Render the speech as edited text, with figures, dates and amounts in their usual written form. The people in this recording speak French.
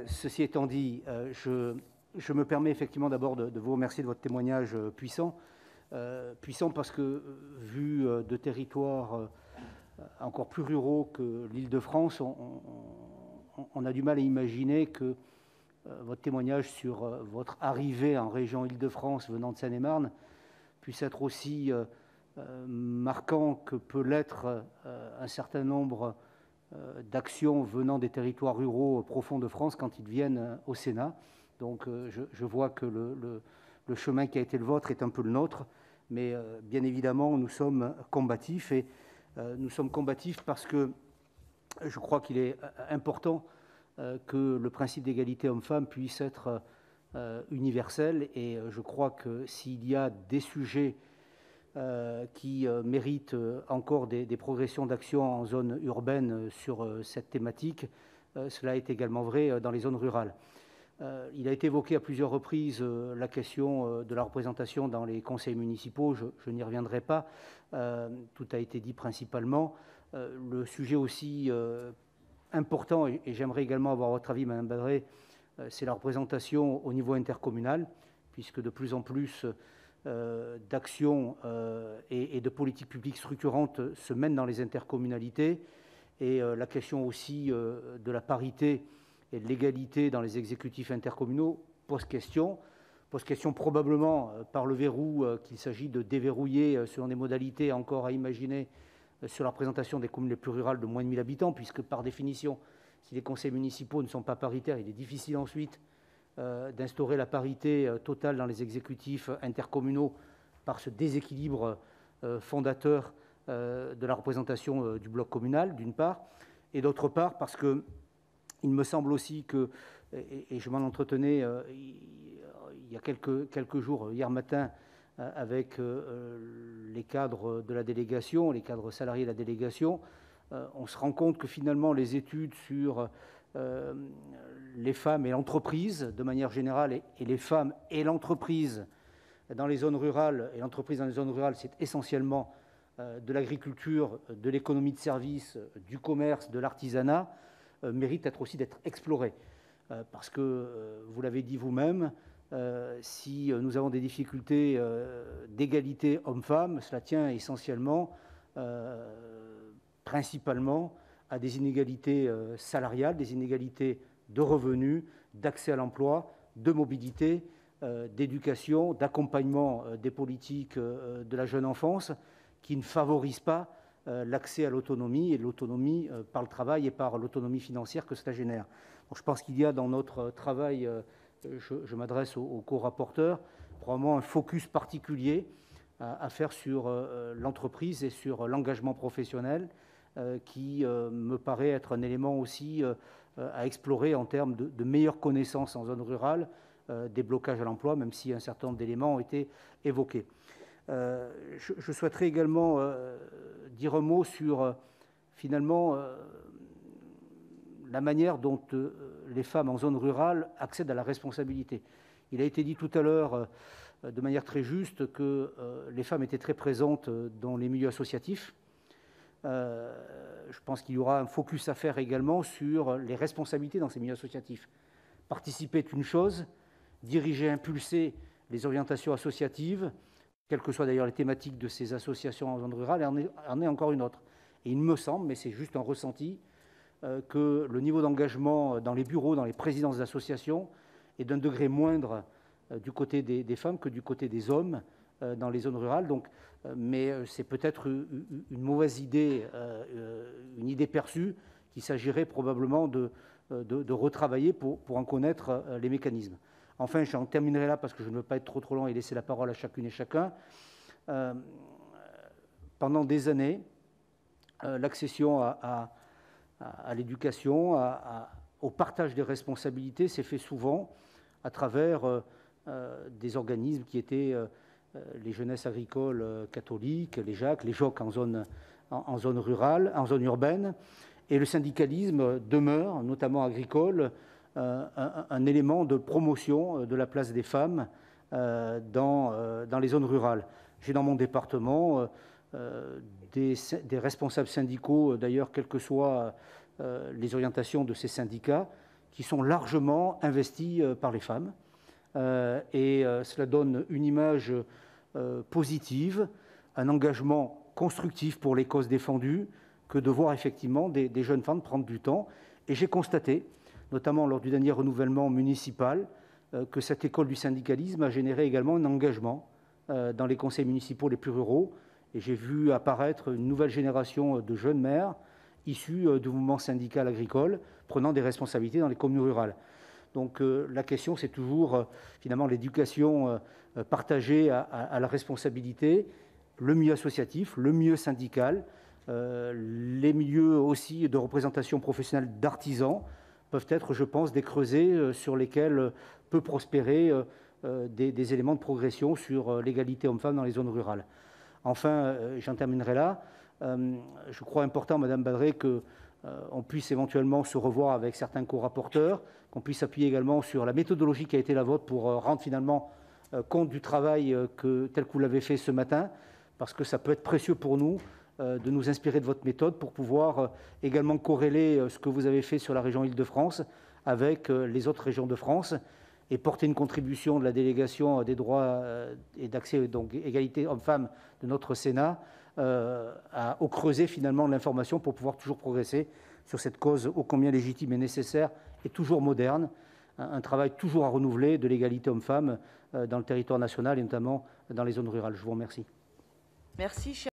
Ceci étant dit, je me permets effectivement d'abord de vous remercier de votre témoignage puissant. Puissant parce que, vu de territoires encore plus ruraux que l'Île-de-France, on a du mal à imaginer que votre témoignage sur votre arrivée en région Île-de-France venant de Seine-et-Marne puisse être aussi marquant que peut l'être un certain nombre d'actions venant des territoires ruraux profonds de France quand ils viennent au Sénat. Donc je vois que le chemin qui a été le vôtre est un peu le nôtre, mais bien évidemment nous sommes combatifs, et nous sommes combatifs parce que je crois qu'il est important que le principe d'égalité homme-femme puisse être universel, et je crois que s'il y a des sujets qui méritent encore des progressions d'action en zone urbaine sur cette thématique, cela est également vrai dans les zones rurales. Il a été évoqué à plusieurs reprises la question de la représentation dans les conseils municipaux. Je n'y reviendrai pas. Tout a été dit principalement. Le sujet aussi important, et j'aimerais également avoir votre avis, Madame Badré, c'est la représentation au niveau intercommunal, puisque de plus en plus d'actions et de politiques publiques structurantes se mènent dans les intercommunalités, et la question aussi de la parité et de l'égalité dans les exécutifs intercommunaux pose question probablement par le verrou qu'il s'agit de déverrouiller selon des modalités encore à imaginer sur la représentation des communes les plus rurales de moins de 1000 habitants, puisque par définition, si les conseils municipaux ne sont pas paritaires, il est difficile ensuite d'instaurer la parité totale dans les exécutifs intercommunaux par ce déséquilibre fondateur de la représentation du bloc communal, d'une part, et d'autre part parce que il me semble aussi que, et je m'en entretenais il y a quelques jours, hier matin, avec les cadres de la délégation, les cadres salariés de la délégation, on se rend compte que finalement les études sur les femmes et l'entreprise de manière générale, et les femmes et l'entreprise dans les zones rurales, et l'entreprise dans les zones rurales, c'est essentiellement de l'agriculture, de l'économie de services, du commerce, de l'artisanat, mérite d'être exploré. Parce que, vous l'avez dit vous-même, si nous avons des difficultés d'égalité homme-femme, cela tient essentiellement, principalement, à des inégalités salariales, des inégalités de revenus, d'accès à l'emploi, de mobilité, d'éducation, d'accompagnement des politiques de la jeune enfance, qui ne favorisent pas l'accès à l'autonomie, et l'autonomie par le travail et par l'autonomie financière que cela génère. Donc, je pense qu'il y a dans notre travail, je m'adresse aux co-rapporteurs, probablement un focus particulier à faire sur l'entreprise et sur l'engagement professionnel, qui me paraît être un élément aussi à explorer en termes de meilleure connaissance en zone rurale des blocages à l'emploi, même si un certain nombre d'éléments ont été évoqués. Je souhaiterais également dire un mot sur finalement la manière dont les femmes en zone rurale accèdent à la responsabilité. Il a été dit tout à l'heure de manière très juste que les femmes étaient très présentes dans les milieux associatifs. Je pense qu'il y aura un focus à faire également sur les responsabilités dans ces milieux associatifs. Participer est une chose, diriger, impulser les orientations associatives, quelles que soient d'ailleurs les thématiques de ces associations en zone rurale, en est encore une autre. Et il me semble, mais c'est juste un ressenti, que le niveau d'engagement dans les bureaux, dans les présidences d'associations, est d'un degré moindre du côté des femmes que du côté des hommes dans les zones rurales. Donc, mais c'est peut-être une mauvaise idée, une idée perçue, qu'il s'agirait probablement de retravailler pour en connaître les mécanismes. Enfin, j'en terminerai là parce que je ne veux pas être trop long et laisser la parole à chacune et chacun. Pendant des années, l'accession à l'éducation, au partage des responsabilités s'est fait souvent à travers des organismes qui étaient les jeunesses agricoles catholiques, les JAC, les JOC en zone rurale, en zone urbaine, et le syndicalisme demeure, notamment agricole, un élément de promotion de la place des femmes dans les zones rurales. J'ai dans mon département des responsables syndicaux, d'ailleurs, quelles que soient les orientations de ces syndicats, qui sont largement investis par les femmes. Cela donne une image positive, un engagement constructif pour les causes défendues, que de voir effectivement des jeunes femmes prendre du temps. Et j'ai constaté, notamment lors du dernier renouvellement municipal, que cette école du syndicalisme a généré également un engagement dans les conseils municipaux les plus ruraux. Et j'ai vu apparaître une nouvelle génération de jeunes maires issus du mouvement syndical agricole, prenant des responsabilités dans les communes rurales. Donc la question, c'est toujours finalement l'éducation partagée à la responsabilité, le milieu associatif, le milieu syndical, les milieux aussi de représentation professionnelle d'artisans peuvent être, je pense, des creusets sur lesquels peut prospérer des éléments de progression sur l'égalité homme-femme dans les zones rurales. Enfin, j'en terminerai là. Je crois important, Madame Badré, qu'on puisse éventuellement se revoir avec certains co-rapporteurs, qu'on puisse appuyer également sur la méthodologie qui a été la vôtre pour rendre finalement compte du travail tel que vous l'avez fait ce matin, parce que ça peut être précieux pour nous de nous inspirer de votre méthode pour pouvoir également corréler ce que vous avez fait sur la région Île-de-France avec les autres régions de France et porter une contribution de la délégation des droits et d'accès, donc égalité hommes-femmes de notre Sénat, au creuset finalement de l'information pour pouvoir toujours progresser sur cette cause ô combien légitime et nécessaire et toujours moderne, un travail toujours à renouveler de l'égalité hommes-femmes dans le territoire national et notamment dans les zones rurales. Je vous remercie. Merci.